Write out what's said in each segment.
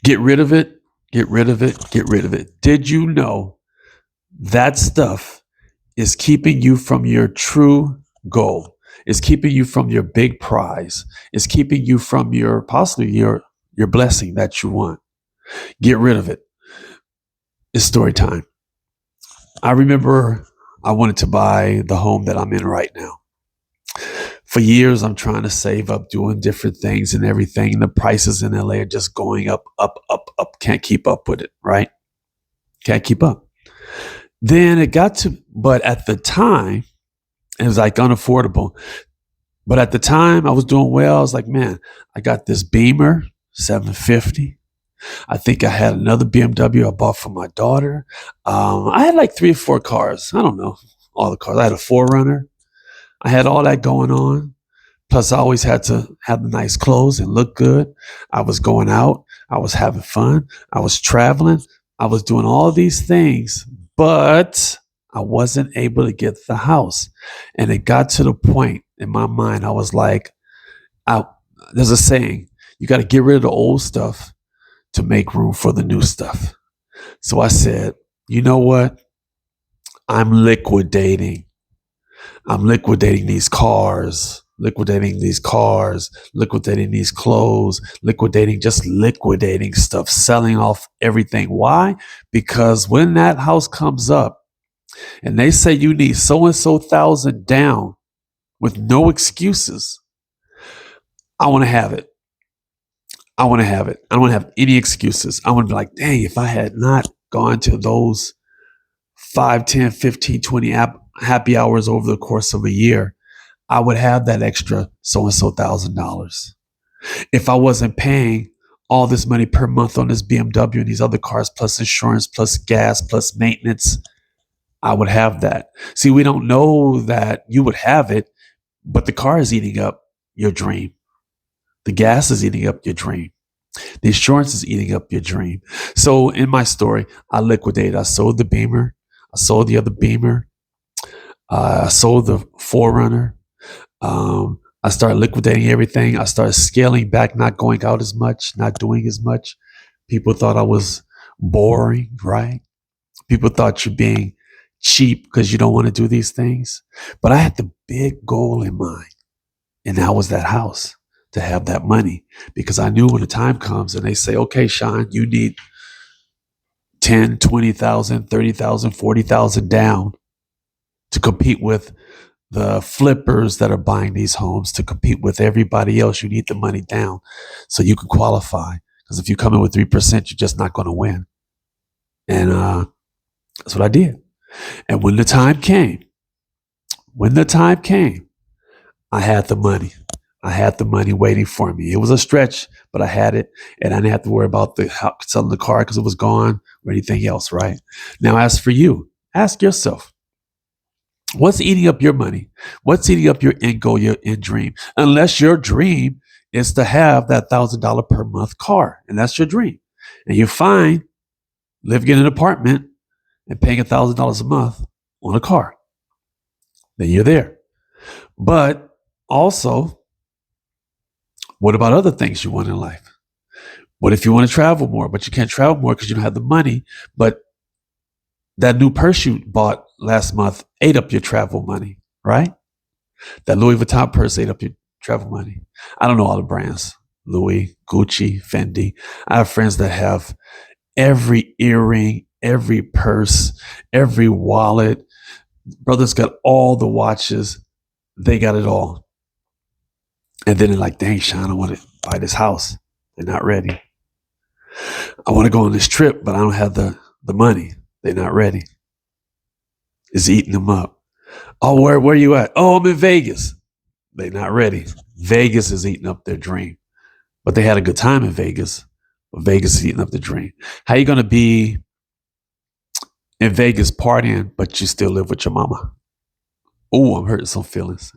Get rid of it. Get rid of it. Get rid of it. Did you know that stuff is keeping you from your true goal? It's keeping you from your big prize. It's keeping you from your possibly your blessing that you want. Get rid of it. It's story time. I remember I wanted to buy the home that I'm in right now. For years, I'm trying to save up, doing different things and everything. And the prices in LA are just going up, up, up, up. Can't keep up with it, right? Can't keep up. Then it got to, but at the time, it was like unaffordable. But at the time, I was doing well. I was like, man, I got this Beamer 750. I think I had another BMW I bought for my daughter. I had like 3 or 4 cars. I don't know all the cars. I had a 4Runner. I had all that going on. Plus, I always had to have the nice clothes and look good. I was going out. I was having fun. I was traveling. I was doing all these things, but I wasn't able to get the house. And it got to the point in my mind, I was like, I, there's a saying, you got to get rid of the old stuff to make room for the new stuff. So I said, you know what? I'm liquidating. I'm liquidating these cars, liquidating these cars, liquidating these clothes, just liquidating stuff, selling off everything. Why? Because when that house comes up and they say you need so and so thousand down with no excuses, I want to have it. I want to have it. I don't want to have any excuses. I want to be like, dang, if I had not gone to those 5, 10, 15, 20 happy hours over the course of a year, I would have that extra so and so $1,000. If I wasn't paying all this money per month on this BMW and these other cars, plus insurance, plus gas, plus maintenance, I would have that. See, we don't know that you would have it, but the car is eating up your dream. The gas is eating up your dream. The insurance is eating up your dream. So in my story, I liquidated. I sold the Beamer. I sold the other Beamer. I sold the 4Runner. I started liquidating everything. I started scaling back, not going out as much, not doing as much. People thought I was boring, right? People thought you're being cheap because you don't want to do these things. But I had the big goal in mind, and that was that house, to have that money, because I knew when the time comes and they say, okay, Sean, you need 10, 20,000, 30,000, 40,000 down to compete with the flippers that are buying these homes, to compete with everybody else. You need the money down so you can qualify. Because if you come in with 3%, you're just not going to win. And that's what I did. And when the time came, I had the money. I had the money waiting for me. It was a stretch, but I had it, and I didn't have to worry about selling the car because it was gone or anything else, right? Now, as for you, ask yourself, what's eating up your money? What's eating up your end goal, your end dream? Unless your dream is to have that $1,000 per month car, and that's your dream. And you're fine living in an apartment and paying $1,000 a month on a car. Then you're there. But also, what about other things you want in life? What if you want to travel more, but you can't travel more because you don't have the money, but that new purse you bought last month ate up your travel money, right? That Louis Vuitton purse ate up your travel money. I don't know all the brands, Louis, Gucci, Fendi. I have friends that have every earring, every purse, every wallet. Brothers got all the watches. They got it all. And then they're like, dang, Sean, I want to buy this house. They're not ready. I want to go on this trip, but I don't have the money. They're not ready. It's eating them up. Oh, where you at? Oh, I'm in Vegas. They're not ready. Vegas is eating up their dream. But they had a good time in Vegas. But Vegas is eating up the dream. How you going to be in Vegas partying, but you still live with your mama? Oh, I'm hurting some feelings.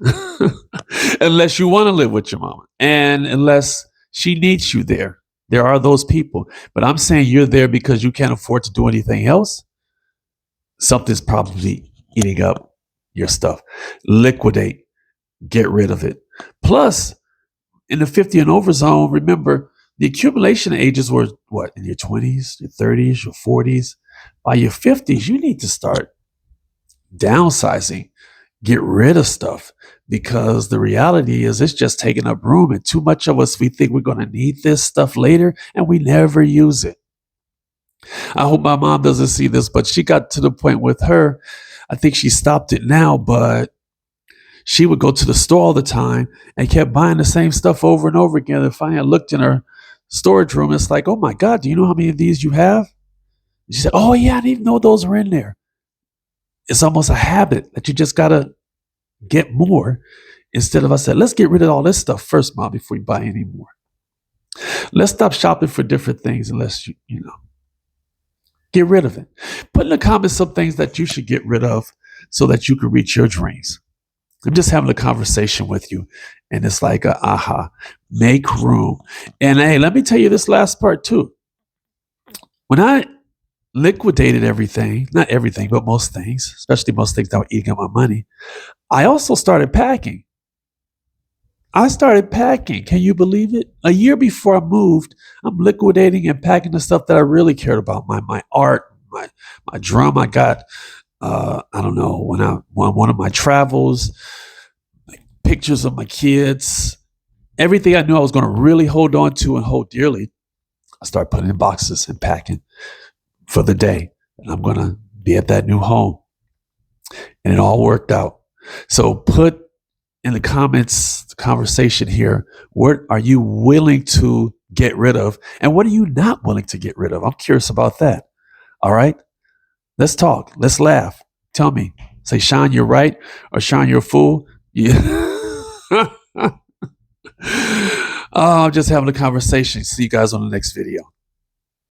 Unless you want to live with your mama. And unless she needs you there. There are those people. But I'm saying you're there because you can't afford to do anything else. Something's probably eating up your stuff. Liquidate. Get rid of it. Plus, in the 50 and over zone, remember, The accumulation ages were what, in your 20s, your 30s, your 40s. By your 50s, you need to start downsizing, get rid of stuff, because the reality is it's just taking up room. And too much of us, we think we're going to need this stuff later and we never use it. I hope my mom doesn't see this, but she got to the point with her. I think she stopped it now, but she would go to the store all the time and kept buying the same stuff over and over again. And finally, I looked in her storage room. It's like, oh my God, do you know how many of these you have? She said, oh yeah, I didn't even know those were in there. It's almost a habit that you just got to get more, instead of, I said, let's get rid of all this stuff first, Mom, before we buy any more. Let's stop shopping for different things unless you know, get rid of it. Put in the comments some things that you should get rid of so that you can reach your dreams. I'm just having a conversation with you, and it's like a aha, make room. And hey, let me tell you this last part too. When I liquidated everything, not everything, but most things, especially most things that were eating up my money, I also started packing. I started packing. Can you believe it? A year before I moved, I'm liquidating and packing the stuff that I really cared about. My art, my drum I got, I don't know, when I on one of my travels, pictures of my kids, everything I knew I was going to really hold on to and hold dearly, I started putting in boxes and packing for the day. And I'm going to be at that new home. And it all worked out. So put in the comments, the conversation here, what are you willing to get rid of? And what are you not willing to get rid of? I'm curious about that. All right. Let's talk. Let's laugh. Tell me. Say, Sean, you're right, or Sean, you're a fool. Yeah. Oh, I'm just having a conversation. See you guys on the next video.